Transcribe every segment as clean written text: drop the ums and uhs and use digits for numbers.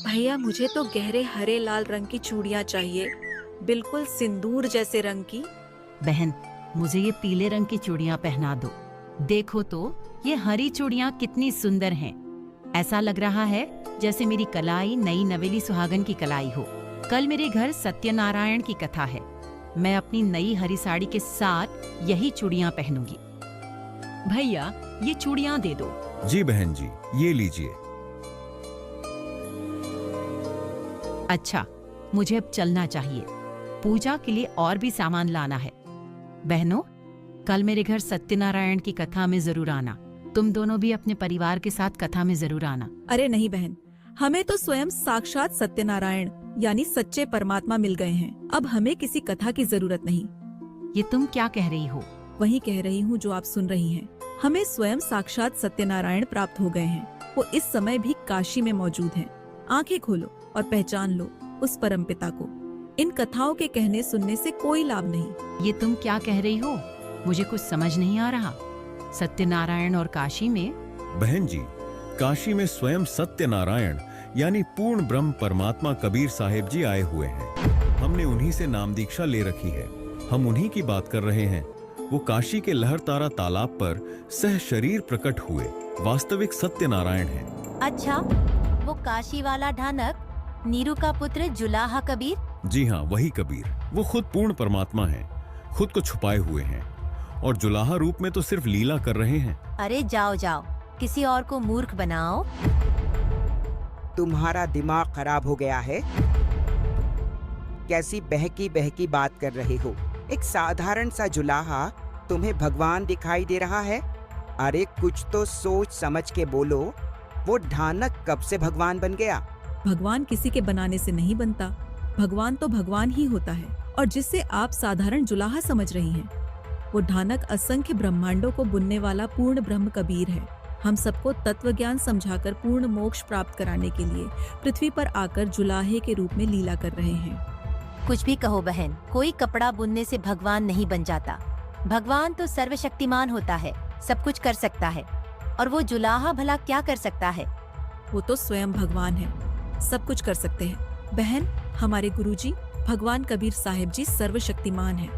भैया मुझे तो गहरे हरे लाल रंग की चूड़ियाँ चाहिए, बिल्कुल सिंदूर जैसे रंग की। बहन, मुझे ये पीले रंग की चूड़ियाँ पहना दो। देखो तो ये हरी चूड़ियाँ कितनी सुंदर हैं। ऐसा लग रहा है जैसे मेरी कलाई नई नवेली सुहागन की कलाई हो। कल मेरे घर सत्यनारायण की कथा है। मैं अपनी नई हरी साड़ी के साथ यही चूड़ियाँ पहनूंगी। भैया, ये चूड़ियाँ दे दो। जी बहन जी, ये लीजिए। अच्छा, मुझे अब चलना चाहिए। पूजा के लिए और भी सामान लाना है। बहनों, कल मेरे घर सत्यनारायण की कथा में जरूर आना। तुम दोनों भी अपने परिवार के साथ कथा में जरूर आना। अरे नहीं बहन, हमें तो स्वयं साक्षात सत्यनारायण यानी सच्चे परमात्मा मिल गए हैं। अब हमें किसी कथा की जरूरत नहीं। ये तुम क्या कह रही हो? वही कह रही हूँ जो आप सुन रही हैं। हमें स्वयं साक्षात सत्यनारायण प्राप्त हो गए हैं। वो इस समय भी काशी में मौजूद हैं। आंखें खोलो और पहचान लो उस परमपिता को। इन कथाओं के कहने सुनने से कोई लाभ नहीं। ये तुम क्या कह रही हो? मुझे कुछ समझ नहीं आ रहा। सत्यनारायण और काशी में? बहन जी, काशी में स्वयं सत्यनारायण यानी पूर्ण ब्रह्म परमात्मा कबीर साहिब जी आए हुए हैं। हमने उन्हीं से नाम दीक्षा ले रखी है। हम उन्हीं की बात कर रहे हैं। वो काशी के लहरतारा तालाब पर सह शरीर प्रकट हुए वास्तविक सत्यनारायण हैं। अच्छा, वो काशी वाला ढानक नीरू का पुत्र जुलाहा कबीर? जी हाँ, वही कबीर। वो खुद पूर्ण परमात्मा हैं, खुद को छुपाए हुए हैं और जुलाहा रूप में तो सिर्फ लीला कर रहे हैं। अरे जाओ जाओ, किसी और को मूर्ख बनाओ। तुम्हारा दिमाग खराब हो गया है? कैसी बहकी बहकी बात कर रहे हो? एक साधारण सा जुलाहा तुम्हें भगवान दिखाई दे रहा है? अरे कुछ तो सोच समझ के बोलो। वो ढानक कब से भगवान बन गया? भगवान किसी के बनाने से नहीं बनता। भगवान तो भगवान ही होता है। और जिससे आप साधारण जुलाहा समझ रही हैं, वो ढानक असंख्य ब्रह्मांडों को बुनने वाला पूर्ण ब्रह्म कबीर है। हम सबको तत्व ज्ञान समझाकर पूर्ण मोक्ष प्राप्त कराने के लिए पृथ्वी पर आकर जुलाहे के रूप में लीला कर रहे हैं। कुछ भी कहो बहन, कोई कपड़ा बुनने से भगवान नहीं बन जाता। भगवान तो सर्वशक्तिमान होता है, सब कुछ कर सकता है। और वो जुलाहा भला क्या कर सकता है? वो तो स्वयं भगवान है, सब कुछ कर सकते हैं। बहन, हमारे गुरुजी भगवान कबीर साहिब जी सर्वशक्तिमान हैं।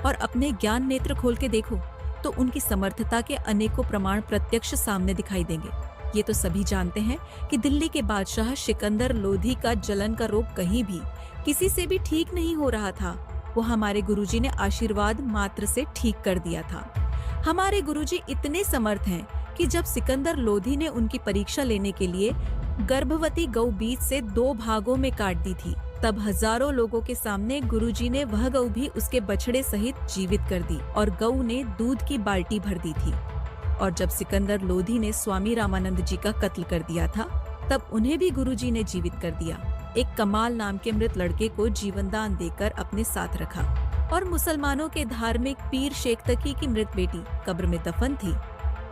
और अपने ज्ञान नेत्र खोल के देखो तो उनकी समर्थता के अनेकों प्रमाण प्रत्यक्ष सामने दिखाई देंगे। ये तो सभी जानते हैं कि दिल्ली के बादशाह सिकंदर लोधी का जलन का रोग कहीं भी किसी से भी ठीक नहीं हो रहा था। वो हमारे गुरुजी ने आशीर्वाद मात्र से ठीक कर दिया था। हमारे गुरुजी इतने समर्थ हैं कि जब सिकंदर लोधी ने उनकी परीक्षा लेने के लिए गर्भवती गौ बीज से 2 भागों में काट दी थी, तब हजारों लोगों के सामने गुरुजी ने वह गौ भी उसके बछड़े सहित जीवित कर दी और गौ ने दूध की बाल्टी भर दी थी। और जब सिकंदर लोधी ने स्वामी रामानंद जी का कत्ल कर दिया था, तब उन्हें भी गुरुजी ने जीवित कर दिया। एक कमाल नाम के मृत लड़के को जीवन दान देकर अपने साथ रखा। और मुसलमानों के धार्मिक पीर शेख तकी की मृत बेटी कब्र में दफन थी,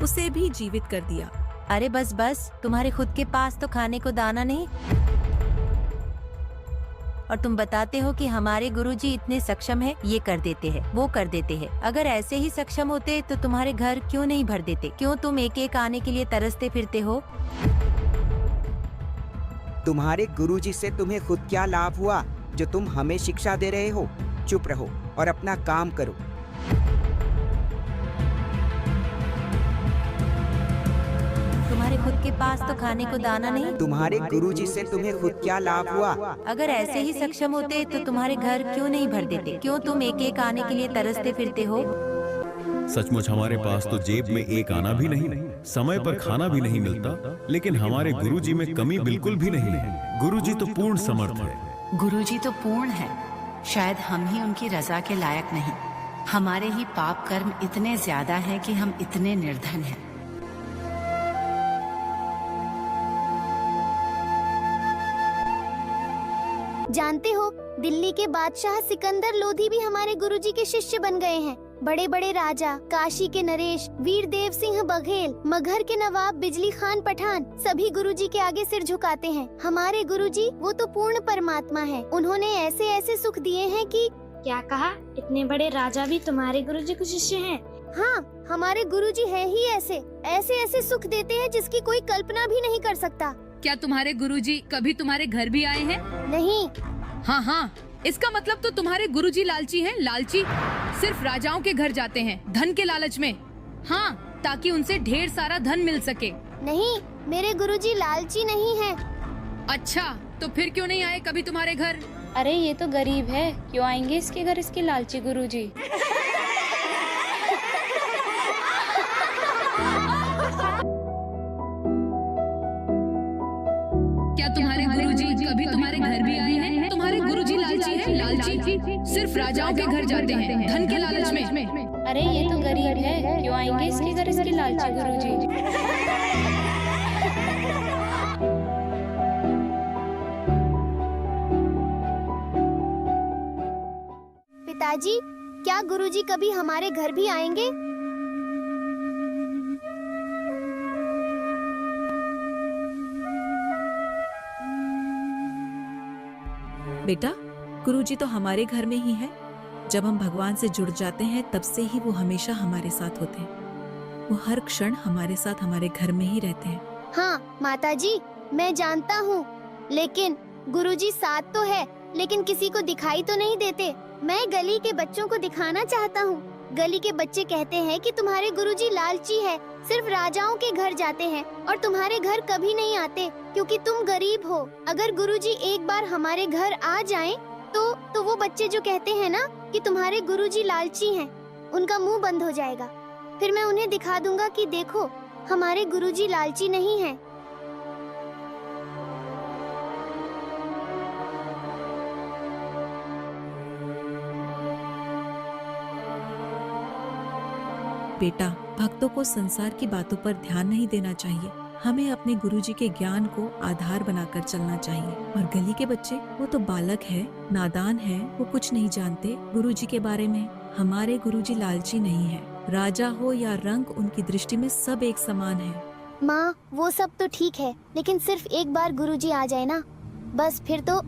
उसे भी जीवित कर दिया। अरे बस बस, तुम्हारे खुद के पास तो खाने को दाना नहीं, और तुम बताते हो कि हमारे गुरुजी इतने सक्षम है, ये कर देते हैं, वो कर देते हैं। अगर ऐसे ही सक्षम होते तो तुम्हारे घर क्यों नहीं भर देते? क्यों तुम एक एक आने के लिए तरसते फिरते हो? तुम्हारे गुरुजी से तुम्हें खुद क्या लाभ हुआ जो तुम हमें शिक्षा दे रहे हो? चुप रहो और अपना काम करो। तुम्हारे खुद के पास तो खाने को दाना नहीं। तुम्हारे गुरुजी से तुम्हें खुद क्या लाभ हुआ? अगर ऐसे ही सक्षम होते तो तुम्हारे घर क्यों नहीं भर देते? क्यों तुम एक एक आने के लिए तरसते फिरते हो? सचमुच हमारे पास तो जेब में एक आना भी नहीं, समय पर खाना भी नहीं मिलता, लेकिन हमारे गुरुजी में कमी बिल्कुल भी नहीं है। गुरुजी तो पूर्ण समर्थ है। गुरुजी तो पूर्ण है, शायद हम ही उनकी रजा के लायक नहीं। हमारे ही पाप कर्म इतने ज्यादा हैं कि हम इतने निर्धन हैं। जानते हो, दिल्ली के बादशाह सिकंदर लोधी भी हमारे गुरुजी के शिष्य बन गए हैं। बड़े बड़े राजा, काशी के नरेश, वीर देव सिंह बघेल, मगहर के नवाब बिजली खान पठान, सभी गुरुजी के आगे सिर झुकाते हैं। हमारे गुरुजी वो तो पूर्ण परमात्मा है। उन्होंने ऐसे ऐसे सुख दिए हैं कि क्या कहा? इतने बड़े राजा भी तुम्हारे गुरुजी के शिष्य हैं? हाँ, हमारे गुरुजी है ही ऐसे ऐसे ऐसे सुख देते हैं जिसकी कोई कल्पना भी नहीं कर सकता। क्या तुम्हारे गुरुजी कभी तुम्हारे घर भी आए हैं? नहीं। हाँ हाँ, इसका मतलब तो तुम्हारे गुरुजी लालची हैं। लालची सिर्फ राजाओं के घर जाते हैं, धन के लालच में। हाँ, ताकि उनसे ढेर सारा धन मिल सके। नहीं, मेरे गुरुजी लालची नहीं है। अच्छा, तो फिर क्यों नहीं आए कभी तुम्हारे घर? अरे ये तो गरीब है, क्यों आएंगे इसके घर इसके लालची गुरुजी? क्या तुम्हारे गुरुजी कभी तुम्हारे घर भी आए हैं? तुम्हारे गुरुजी लालची हैं। लालची सिर्फ राजाओं के घर जाते हैं, धन के लालच में। अरे ये तो गरीब है, क्यों आएंगे इसके घर इसके लालची गुरुजी? पिताजी, क्या गुरुजी कभी हमारे घर भी आएंगे? बेटा, गुरुजी तो हमारे घर में ही है। जब हम भगवान से जुड़ जाते हैं तब से ही वो हमेशा हमारे साथ होते हैं। वो हर क्षण हमारे साथ हमारे घर में ही रहते हैं। हाँ माताजी, मैं जानता हूँ, लेकिन गुरुजी साथ तो है, लेकिन किसी को दिखाई तो नहीं देते। मैं गली के बच्चों को दिखाना चाहता हूँ। गली के बच्चे कहते हैं कि तुम्हारे गुरुजी लालची है, सिर्फ राजाओं के घर जाते हैं और तुम्हारे घर कभी नहीं आते क्योंकि तुम गरीब हो। अगर गुरुजी एक बार हमारे घर आ जाएं, तो वो बच्चे जो कहते हैं ना कि तुम्हारे गुरुजी लालची हैं, उनका मुंह बंद हो जाएगा। फिर मैं उन्हें दिखा दूंगा कि देखो, हमारे गुरुजी लालची नहीं हैं। बेटा, भक्तों को संसार की बातों पर ध्यान नहीं देना चाहिए। हमें अपने गुरुजी के ज्ञान को आधार बनाकर चलना चाहिए। और गली के बच्चे, वो तो बालक है, नादान है, वो कुछ नहीं जानते गुरुजी के बारे में। हमारे गुरुजी लालची नहीं है। राजा हो या रंग, उनकी दृष्टि में सब एक समान है। माँ, वो सब तो ठीक है, लेकिन सिर्फ एक बार गुरुजी आ जाए ना, बस फिर तो।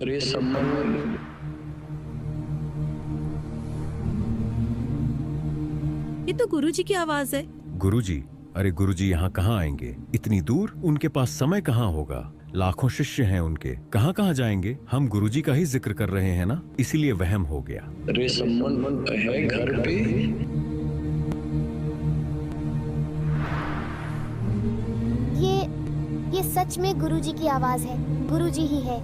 ये तो गुरुजी की आवाज है। गुरुजी? अरे गुरुजी यहाँ कहाँ आएंगे? इतनी दूर? उनके पास समय कहाँ होगा? लाखों शिष्य हैं उनके, कहाँ कहाँ जाएंगे? हम गुरुजी का ही जिक्र कर रहे हैं ना, इसीलिए वहम हो गया। अरे संबंध है घर पे। ये सच में गुरुजी की आवाज है। गुरुजी ही है।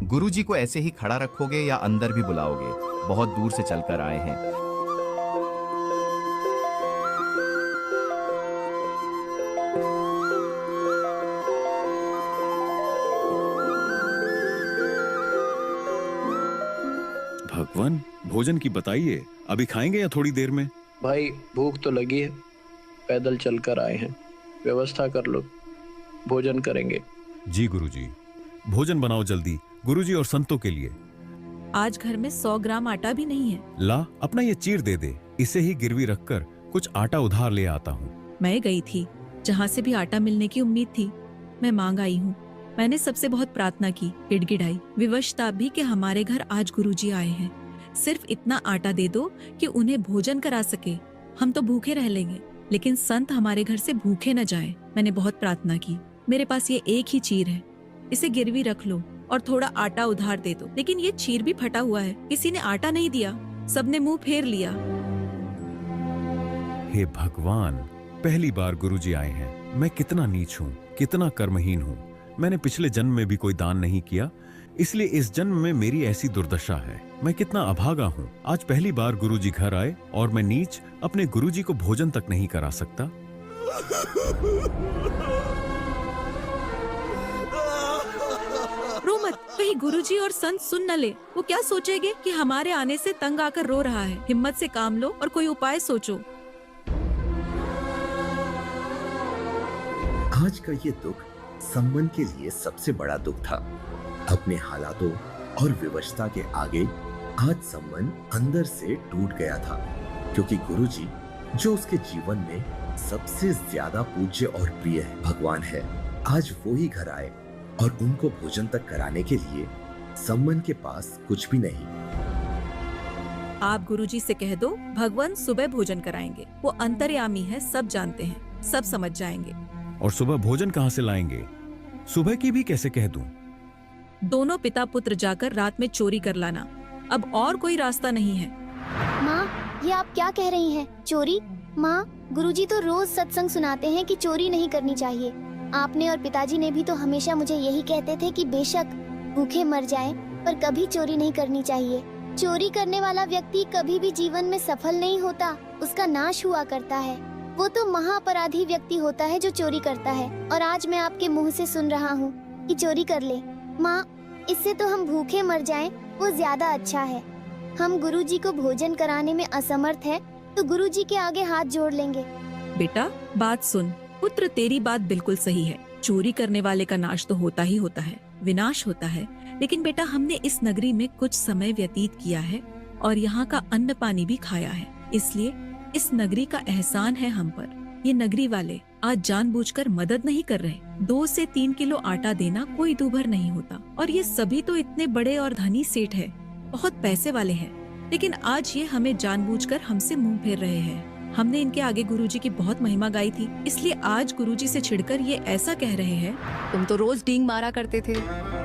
गुरुजी को ऐसे ही खड़ा रखोगे या अंदर भी बुलाओगे? बहुत दूर से चलकर आए हैं। भगवान, भोजन की बताइए, अभी खाएंगे या थोड़ी देर में? भाई भूख तो लगी है, पैदल चलकर आए हैं, व्यवस्था कर लो, भोजन करेंगे। जी गुरुजी, भोजन बनाओ जल्दी, गुरुजी और संतों के लिए। आज घर में 100 ग्राम आटा भी नहीं है। ला, अपना ये चीर दे दे, इसे ही गिरवी रखकर कुछ आटा उधार ले आता हूँ। मैं गई थी जहाँ से भी आटा मिलने की उम्मीद थी, मैं मांग आई हूँ। मैंने सबसे बहुत प्रार्थना की, गिड़गिड़ाई, विवशता भी कि हमारे घर आज गुरुजी आए हैं, सिर्फ इतना आटा दे दो कि उन्हें भोजन करा सके। हम तो भूखे रह लेंगे, लेकिन संत हमारे घर से भूखे न जाए। मैंने बहुत प्रार्थना की। मेरे पास ये एक ही चीर है, इसे गिरवी रख लो और थोड़ा आटा उधार दे दो। लेकिन ये चीर भी फटा हुआ है, किसी ने आटा नहीं दिया, सबने मुंह फेर लिया। हे भगवान, पहली बार गुरुजी आए हैं। मैं कितना नीच हूँ, कितना कर्महीन हूँ। मैंने पिछले जन्म में भी कोई दान नहीं किया, इसलिए इस जन्म में मेरी ऐसी दुर्दशा है। मैं कितना अभागा हूँ। आज पहली बार गुरुजी घर आए और मैं नीच अपने गुरुजी को भोजन तक नहीं करा सकता। रो मत, कहीं गुरुजी और संत सुन न ले। वो क्या सोचेंगे कि हमारे आने से तंग आकर रो रहा है। हिम्मत से काम लो और कोई उपाय सोचो। आज का ये दुख सम्मन के लिए सबसे बड़ा दुख था। अपने हालातों और विवशता के आगे आज सम्मन अंदर से टूट गया था, क्योंकि गुरुजी जो उसके जीवन में सबसे ज्यादा पूज्य और प्रिय भगवान है, आज वो ही घर आए और उनको भोजन तक कराने के लिए सम्मन के पास कुछ भी नहीं। आप गुरुजी से कह दो भगवान सुबह भोजन कराएंगे। वो अंतर्यामी है, सब जानते हैं, सब समझ जाएंगे। और सुबह भोजन कहाँ से लाएंगे? सुबह की भी कैसे कह दूं? दोनों पिता पुत्र जाकर रात में चोरी कर लाना, अब और कोई रास्ता नहीं है। माँ, ये आप क्या कह रही हैं? चोरी? माँ, गुरुजी तो रोज सत्संग सुनाते हैं कि चोरी नहीं करनी चाहिए। आपने और पिताजी ने भी तो हमेशा मुझे यही कहते थे कि बेशक भूखे मर जाएं, पर कभी चोरी नहीं करनी चाहिए। चोरी करने वाला व्यक्ति कभी भी जीवन में सफल नहीं होता, उसका नाश हुआ करता है। वो तो महाअपराधी व्यक्ति होता है जो चोरी करता है, और आज मैं आपके मुंह से सुन रहा हूँ कि चोरी कर ले। माँ, इससे तो हम भूखे मर जाएं, वो ज्यादा अच्छा है। हम गुरुजी को भोजन कराने में असमर्थ है तो गुरुजी के आगे हाथ जोड़ लेंगे। बेटा बात सुन, पुत्र तेरी बात बिल्कुल सही है। चोरी करने वाले का नाश तो होता ही होता है, विनाश होता है। लेकिन बेटा हमने इस नगरी में कुछ समय व्यतीत किया है और यहाँ का अन्न पानी भी खाया है, इसलिए इस नगरी का एहसान है हम पर। ये नगरी वाले आज जानबूझकर मदद नहीं कर रहे। 2 से 3 किलो आटा देना कोई दूभर नहीं होता, और ये सभी तो इतने बड़े और धनी सेठ है, बहुत पैसे वाले हैं, लेकिन आज ये हमें जानबूझकर हमसे मुंह फेर रहे हैं। हमने इनके आगे गुरुजी की बहुत महिमा गाई थी, इसलिए आज गुरुजी से छिड़कर ये ऐसा कह रहे हैं। तुम तो रोज डींग मारा करते थे,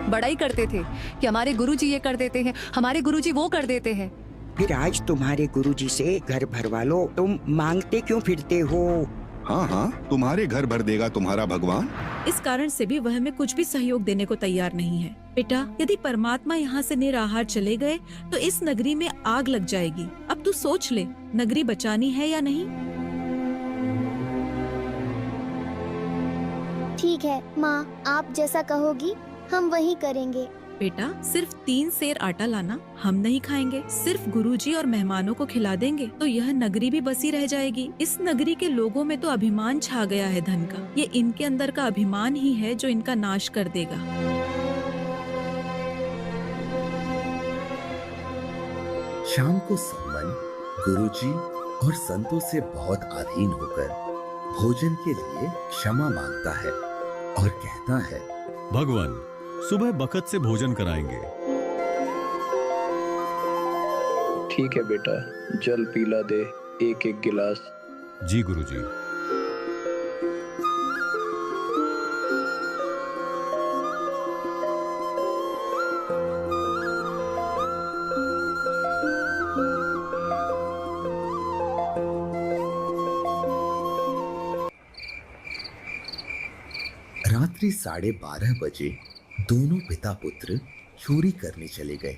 बड़ाई करते थे कि हमारे गुरुजी ये कर देते हैं, हमारे गुरुजी वो कर देते हैं। फिर आज तुम्हारे गुरुजी से घर भरवा लो, तुम मांगते क्यों फिरते हो? हाँ हाँ, तुम्हारे घर भर देगा तुम्हारा भगवान। इस कारण से भी वह हमें कुछ भी सहयोग देने को तैयार नहीं है। बेटा यदि परमात्मा यहाँ से निराहार चले गए तो इस नगरी में आग लग जाएगी। अब तू सोच ले, नगरी बचानी है या नहीं। ठीक है माँ, आप जैसा कहोगी हम वही करेंगे। बेटा सिर्फ 3 सेर आटा लाना, हम नहीं खाएंगे, सिर्फ गुरुजी और मेहमानों को खिला देंगे तो यह नगरी भी बसी रह जाएगी। इस नगरी के लोगों में तो अभिमान छा गया है धन का। ये इनके अंदर का अभिमान ही है जो इनका नाश कर देगा। शाम को सम्मन गुरुजी और संतों से बहुत अधीन होकर भोजन के लिए क्षमा मांगता है और कहता है, भगवान सुबह बखत से भोजन कराएंगे। ठीक है बेटा, जल पीला दे 1-1 गिलास। जी गुरुजी। रात्रि 12:30 बजे दोनों पिता पुत्र चोरी करने चले गए।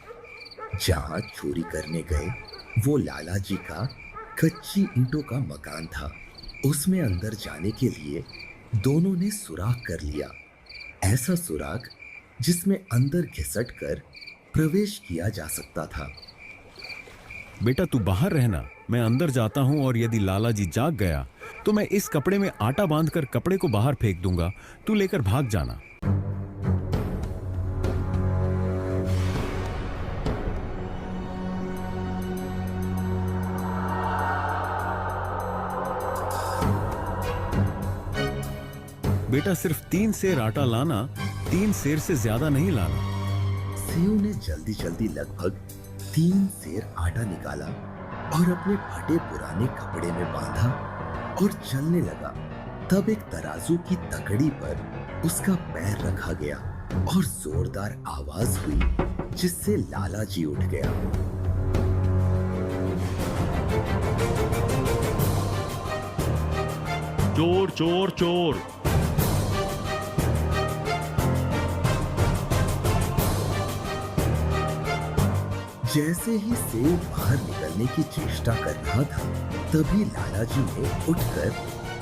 जहां चोरी करने गए वो लाला जी का कच्ची ईंटों का मकान था। उसमें अंदर जाने के लिए दोनों ने सुराख कर लिया, ऐसा सुराख जिसमें अंदर घिसट कर प्रवेश किया जा सकता था। बेटा तू बाहर रहना, मैं अंदर जाता हूँ, और यदि लाला जी जाग गया तो मैं इस कपड़े में आटा बांधकर कपड़े को बाहर फेंक दूंगा, तू लेकर भाग जाना। बेटा सिर्फ 3 सेर आटा लाना, 3 सेर से ज्यादा नहीं लाना। सेव ने जल्दी जल्दी लगभग 3 सेर आटा निकाला और अपने फटे पुराने कपड़े में बांधा और चलने लगा। तब एक तराजू की तकड़ी पर उसका पैर रखा गया और जोरदार आवाज हुई जिससे लाला जी उठ गया। चोर चोर चोर। जैसे ही सेव बाहर निकलने की चेष्टा कर रहा था, तभी लाला जी ने उठकर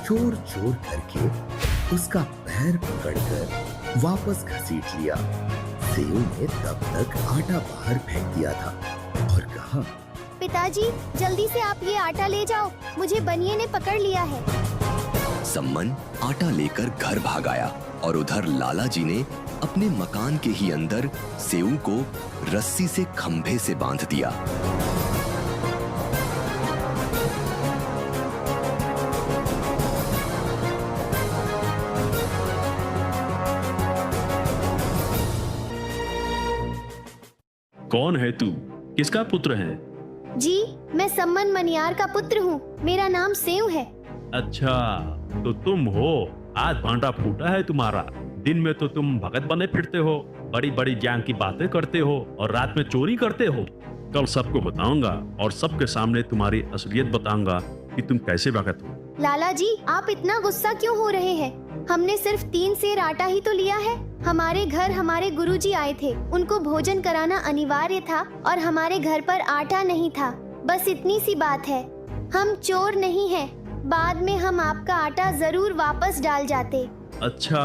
चोर चोर करके उसका पैर पकड़कर वापस घसीट लिया। सेव ने तब तक आटा बाहर फेंक दिया था और कहा, पिताजी जल्दी से आप ये आटा ले जाओ, मुझे बनिए ने पकड़ लिया है। सम्मन आटा लेकर घर भाग आया और उधर लाला जी ने अपने मकान के ही अंदर सेऊ को रस्सी से खंभे से बांध दिया। कौन है तू? किसका पुत्र है? जी, मैं सम्मन मनियार का पुत्र हूँ। मेरा नाम सेव है। अच्छा, तो तुम हो। आज भांडा फूटा है तुम्हारा। दिन में तो तुम भगत बने फिरते हो, बड़ी बड़ी ज्ञान की बातें करते हो और रात में चोरी करते हो। कल सबको बताऊंगा और सबके सामने तुम्हारी असलियत बताऊंगा कि तुम कैसे भगत हो। लाला जी, आप इतना गुस्सा क्यों हो रहे हैं? हमने सिर्फ 3 सेर आटा ही तो लिया है। हमारे घर हमारे गुरुजी आए थे, उनको भोजन कराना अनिवार्य था और हमारे घर पर आटा नहीं था। बस इतनी सी बात है। हम चोर नहीं हैं। बाद में हम आपका आटा जरूर वापस डाल जाते। अच्छा,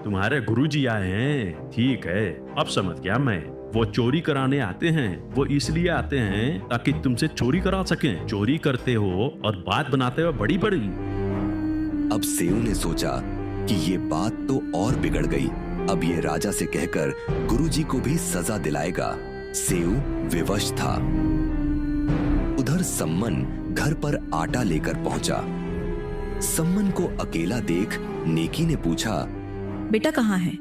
तुम्हारे गुरुजी आए हैं। ठीक है, अब समझ गया मैं। वो चोरी कराने आते हैं। वो इसलिए आते हैं ताकि तुमसे चोरी करा सकें। चोरी करते हो और बात बनाते हो बड़ी बड़ी। अब सेऊ ने सोचा कि ये बात तो और बिगड़ गई। अब ये राजा से कहकर गुरुजी को भी सजा दिलाएगा। सेऊ विवश था। उधर सम्मन घर पर आटा लेकर पहुंचा। सम्मन को अकेला देख नेकी ने पूछा, बेटा कहाँ है?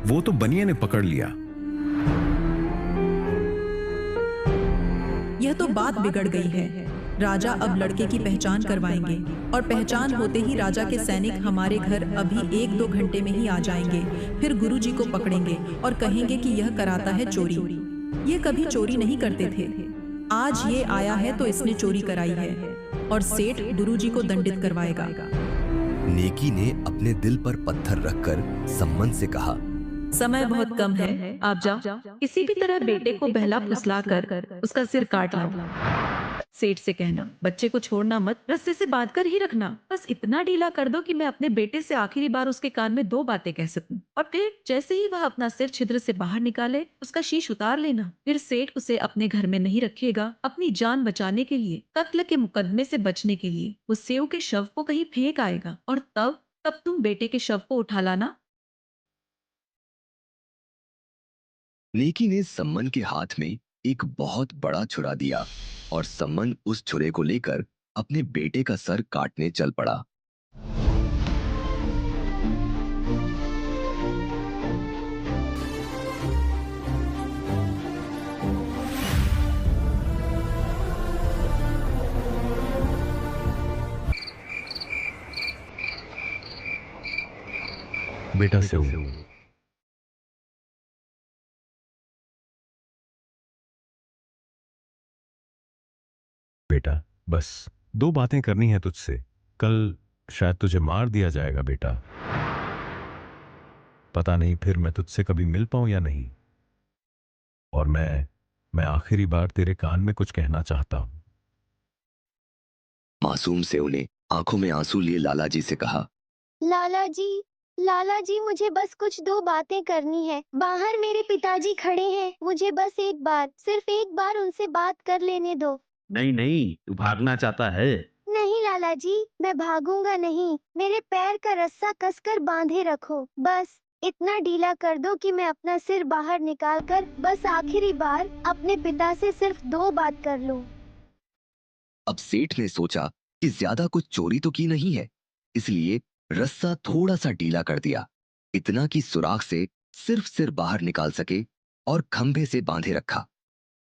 वो तो बनिया ने पकड़ लिया। यह तो बात बिगड़ गई है। राजा अब लड़के की पहचान करवाएंगे और पहचान होते ही राजा के सैनिक हमारे घर अभी 1-2 घंटे में ही आ जाएंगे। फिर गुरुजी को पकड़ेंगे और कहेंगे कि यह कराता है चोरी। ये कभी चोरी नहीं करते थे। आज ये आया है तो इसने चोरी कराई है और सेठ गुरुजी को दंडित करवाएगा। नेकी ने अपने दिल पर पत्थर रखकर सम्मन से कहा, समय बहुत कम है, आप जाओ, किसी भी तरह बेटे को बहला फुसला कर उसका सिर काट लाओ। सेठ से कहना, बच्चे को छोड़ना मत, रस्से से बांध कर ही रखना। बस इतना ढीला कर दो कि मैं अपने बेटे से आखिरी बार उसके कान में 2 बातें कह सकूं। और फिर जैसे ही वह अपना सिर छिद्र से बाहर निकाले, उसका शीश उतार लेना। फिर सेठ उसे अपने घर में नहीं रखेगा। अपनी जान बचाने के लिए, कत्ल के मुकदमे से बचने के लिए वो सेव के शव को कहीं फेंक आएगा और तब तुम बेटे के शव को उठा लाना। नेकी ने सम्मन के हाथ में एक बहुत बड़ा छुरा दिया और सम्मन उस छुरे को लेकर अपने बेटे का सर काटने चल पड़ा। बेटा सेऊ, बेटा बस 2 बातें करनी है तुझसे। कल शायद तुझे मार दिया जाएगा बेटा। पता नहीं फिर मैं तुझसे कभी मिल पाऊं या नहीं। और मैं आखिरी बार तेरे कान में कुछ कहना चाहता हूं। मासूम सेऊ ने आंखों में आंसू लिए लाला जी से कहा, लाला जी मुझे बस कुछ 2 बातें करनी है। बाहर मेरे पिताजी खड़े हैं, मुझे बस सिर्फ एक बार उनसे बात कर लेने दो। नहीं, तू भागना चाहता है? नहीं लाला जी, मैं भागूंगा नहीं। मेरे पैर का रस्सा कसकर बांधे रखो। बस इतना ढीला कर दो कि मैं अपना सिर बाहर निकालकर बस आखिरी बार अपने पिता से सिर्फ 2 बात कर लूं। अब सेठ ने सोचा कि ज्यादा कुछ चोरी तो की नहीं है, इसलिए रस्सा थोड़ा सा ढीला कर दिया, इतना कि सुराख से सिर्फ सिर बाहर निकाल सके और खंभे से बांधे रखा।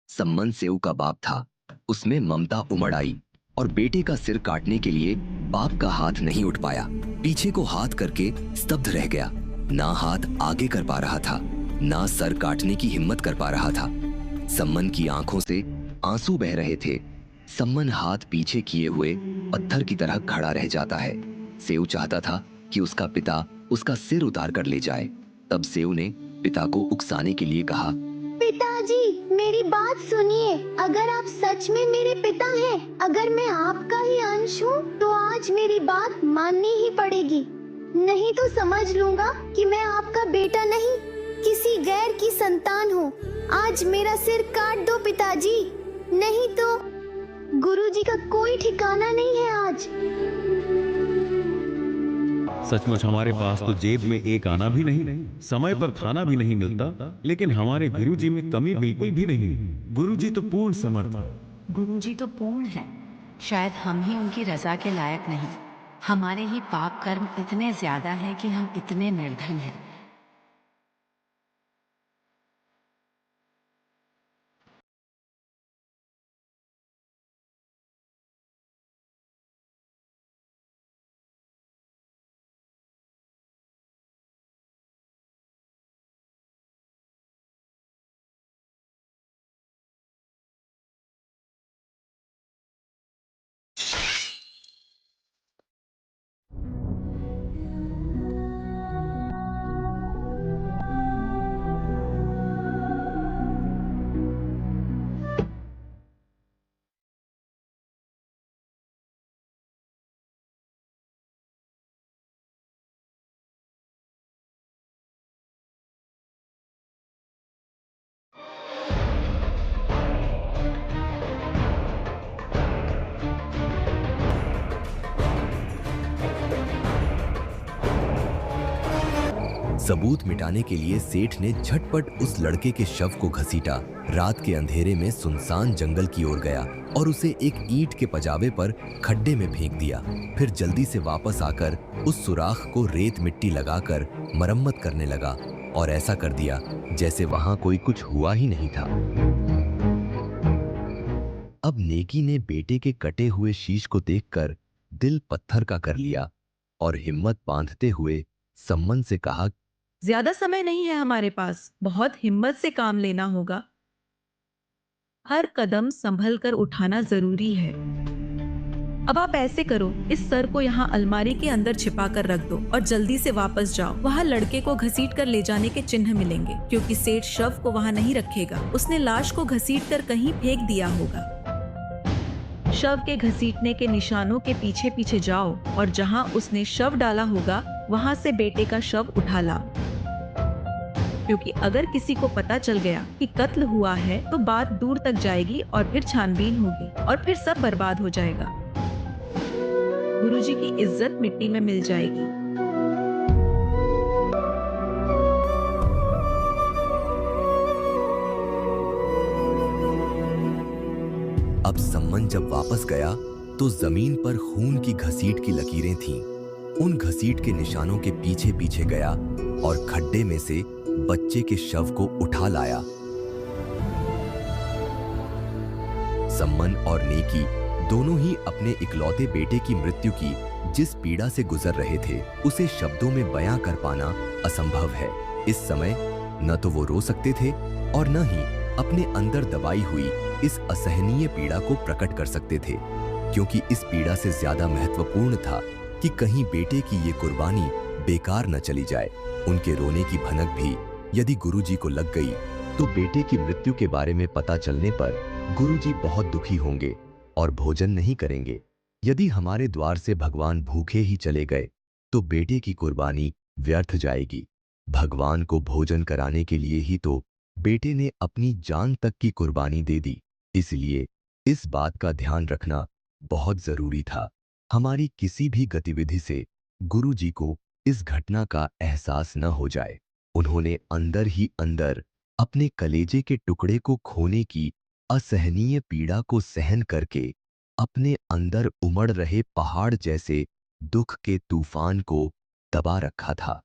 सम्मन सेऊ का बाप था, उसमें ममता उमड़ आई और बेटे का सिर काटने के लिए बाप का हाथ नहीं उठ पाया। पीछे को हाथ करके स्तब्ध रह गया। ना हाथ आगे कर पा रहा था, ना सर काटने की हिम्मत कर पा रहा था। सम्मन की आंखों से आंसू बह रहे थे। सम्मन हाथ पीछे किए हुए पत्थर की तरह खड़ा रह जाता है। सेऊ चाहता था कि उसका पिता उसका सिर उतार कर ले जाए। तब सेऊ ने पिता को उकसाने के लिए कहा, पिताजी मेरी बात सुनिए। अगर आप सच में मेरे पिता हैं, अगर मैं आपका ही अंश हूँ, तो आज मेरी बात माननी ही पड़ेगी। नहीं तो समझ लूंगा कि मैं आपका बेटा नहीं, किसी गैर की संतान हूँ। आज मेरा सिर काट दो पिताजी, नहीं तो गुरुजी का कोई ठिकाना नहीं है आज। सचमुच हमारे पास तो जेब में एक आना भी नहीं, समय पर खाना भी नहीं मिलता, लेकिन हमारे गुरुजी में कमी बिल्कुल भी नहीं। गुरुजी तो पूर्ण समर्थ। गुरुजी तो पूर्ण है। शायद हम ही उनकी रजा के लायक नहीं। हमारे ही पाप कर्म इतने ज्यादा हैं कि हम इतने निर्धन हैं। सबूत मिटाने के लिए सेठ ने झटपट उस लड़के के शव को घसीटा, रात के अंधेरे में सुनसान जंगल की ओर गया और उसे एक ईंट के पजावे पर खड्डे में फेंक दिया। फिर जल्दी से वापस आकर उस सुराख को रेत मिट्टी लगाकर मरम्मत करने लगा और ऐसा कर दिया जैसे वहां कोई कुछ हुआ ही नहीं था। अब नेकी ने बेटे के कटे हुए शीश को देखकर दिल पत्थर का कर लिया और हिम्मत बांधते हुए सम्मन से कहा, ज्यादा समय नहीं है हमारे पास, बहुत हिम्मत से काम लेना होगा। हर कदम संभल कर उठाना जरूरी है। अब आप ऐसे करो, इस सर को यहाँ अलमारी के अंदर छिपा कर रख दो और जल्दी से वापस जाओ। वहाँ लड़के को घसीट कर ले जाने के चिन्ह मिलेंगे, क्योंकि सेठ शव को वहाँ नहीं रखेगा। उसने लाश को घसीट कर कहीं फेंक दिया होगा। शव के घसीटने के निशानों के पीछे पीछे जाओ और जहाँ उसने शव डाला होगा वहाँ से बेटे का शव उठा लाओ, क्योंकि अगर किसी को पता चल गया कि कत्ल हुआ है तो बात दूर तक जाएगी और फिर छानबीन होगी और फिर सब बर्बाद हो जाएगा। गुरुजी की इज्जत मिट्टी में मिल जाएगी। अब सम्मन जब वापस गया तो जमीन पर खून की घसीट की लकीरें थीं। उन घसीट के निशानों के पीछे पीछे गया और खड्डे में से बच्चे के शव को उठा लाया। सम्मन और नेकी दोनों ही अपने इकलौते बेटे की मृत्यु की जिस पीड़ा से गुजर रहे थे उसे शब्दों में बयां कर पाना असंभव है। इस समय न तो वो रो सकते थे और न ही अपने अंदर दबाई हुई इस असहनीय पीड़ा को प्रकट कर सकते थे, क्योंकि इस पीड़ा से ज्यादा महत्वपूर्ण था कि कहीं बेटे की ये कुर्बानी बेकार न चली जाए। उनके रोने की भनक भी यदि गुरुजी को लग गई तो बेटे की मृत्यु के बारे में पता चलने पर गुरुजी बहुत दुखी होंगे और भोजन नहीं करेंगे। यदि हमारे द्वार से भगवान भूखे ही चले गए तो बेटे की कुर्बानी व्यर्थ जाएगी। भगवान को भोजन कराने के लिए ही तो बेटे ने अपनी जान तक की कुर्बानी दे दी। इसलिए इस बात का ध्यान रखना बहुत जरूरी था। हमारी किसी भी गतिविधि से गुरुजी को इस घटना का एहसास न हो जाए। उन्होंने अंदर ही अंदर अपने कलेजे के टुकड़े को खोने की असहनीय पीड़ा को सहन करके अपने अंदर उमड़ रहे पहाड़ जैसे दुख के तूफान को दबा रखा था।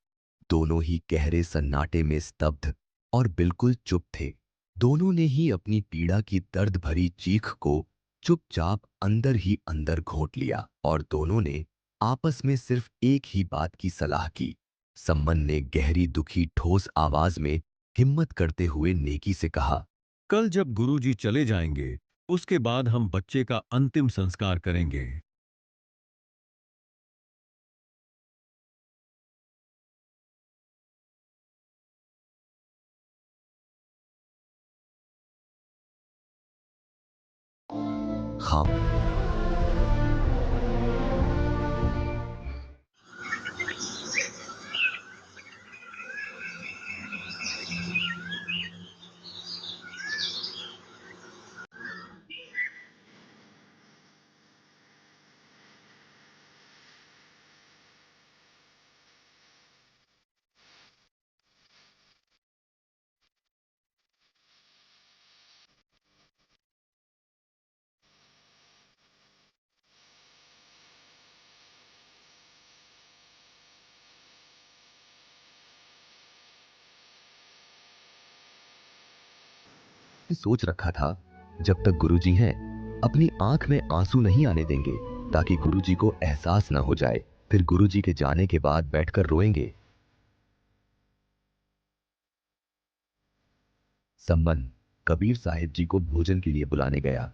दोनों ही गहरे सन्नाटे में स्तब्ध और बिल्कुल चुप थे। दोनों ने ही अपनी पीड़ा की दर्द भरी चीख को चुपचाप अंदर ही अंदर घोंट लिया और दोनों ने आपस में सिर्फ एक ही बात की सलाह की। सम्मन ने गहरी दुखी ठोस आवाज में हिम्मत करते हुए नेकी से कहा, कल जब गुरुजी चले जाएंगे उसके बाद हम बच्चे का अंतिम संस्कार करेंगे। हाँ। सोच रखा था जब तक गुरुजी हैं अपनी आंख में आंसू नहीं आने देंगे ताकि गुरुजी को एहसास न हो जाए। फिर गुरुजी के जाने के बाद बैठकर रोएंगे। सम्मन कबीर साहिब जी को भोजन के लिए बुलाने गया।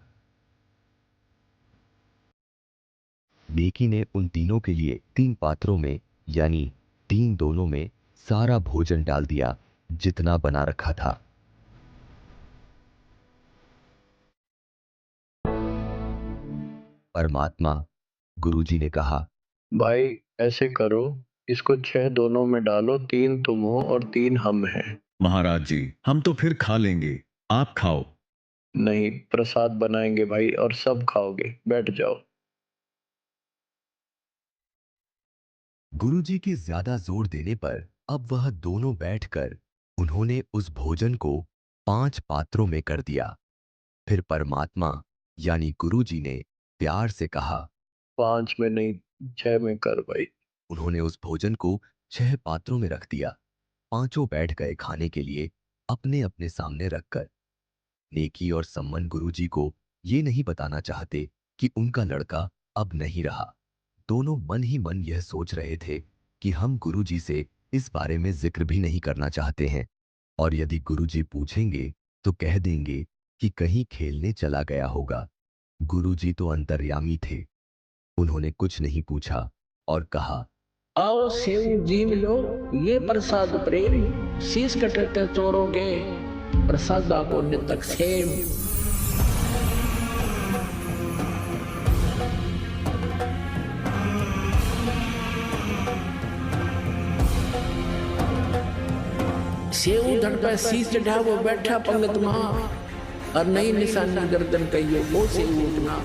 नेकी ने उन तीनों के लिए 3 पात्रों में यानी 3 दोनों में सारा भोजन डाल दिया जितना बना रखा था। परमात्मा गुरुजी ने कहा, भाई ऐसे करो, इसको 6 दोनों में डालो, 3 तुम हो और 3 हम हैं। महाराज जी, हम तो फिर खा लेंगे, आप खाओ। नहीं, प्रसाद बनाएंगे भाई और सब खाओगे, बैठ जाओ। गुरुजी के ज्यादा जोर देने पर अब वह दोनों बैठकर उन्होंने उस भोजन को 5 पात्रों में कर दिया। फिर परमात्मा यानी गुरुजी ने प्यार से कहा, 5 में नहीं 6 में कर भाई। उन्होंने उस भोजन को 6 पात्रों में रख दिया। पांचों बैठ गए खाने के लिए अपने अपने सामने रखकर। नेकी और सम्मन गुरुजी को ये नहीं बताना चाहते कि उनका लड़का अब नहीं रहा। दोनों मन ही मन यह सोच रहे थे कि हम गुरुजी से इस बारे में जिक्र भी नहीं करना चाहते हैं, और यदि गुरुजी पूछेंगे तो कह देंगे कि कहीं खेलने चला गया होगा। गुरुजी तो अंतर्यामी थे, उन्होंने कुछ नहीं पूछा और कहा, आओ सेव जीव लो, ये प्रसाद प्रेम, शीश कटते चोरों के प्रसादा को नितक सेव। सेव धड़ पे शीश चढ़ा वो बैठा पंगत मां, और नई निशानी गर्दन कहियो वो सेव उठना।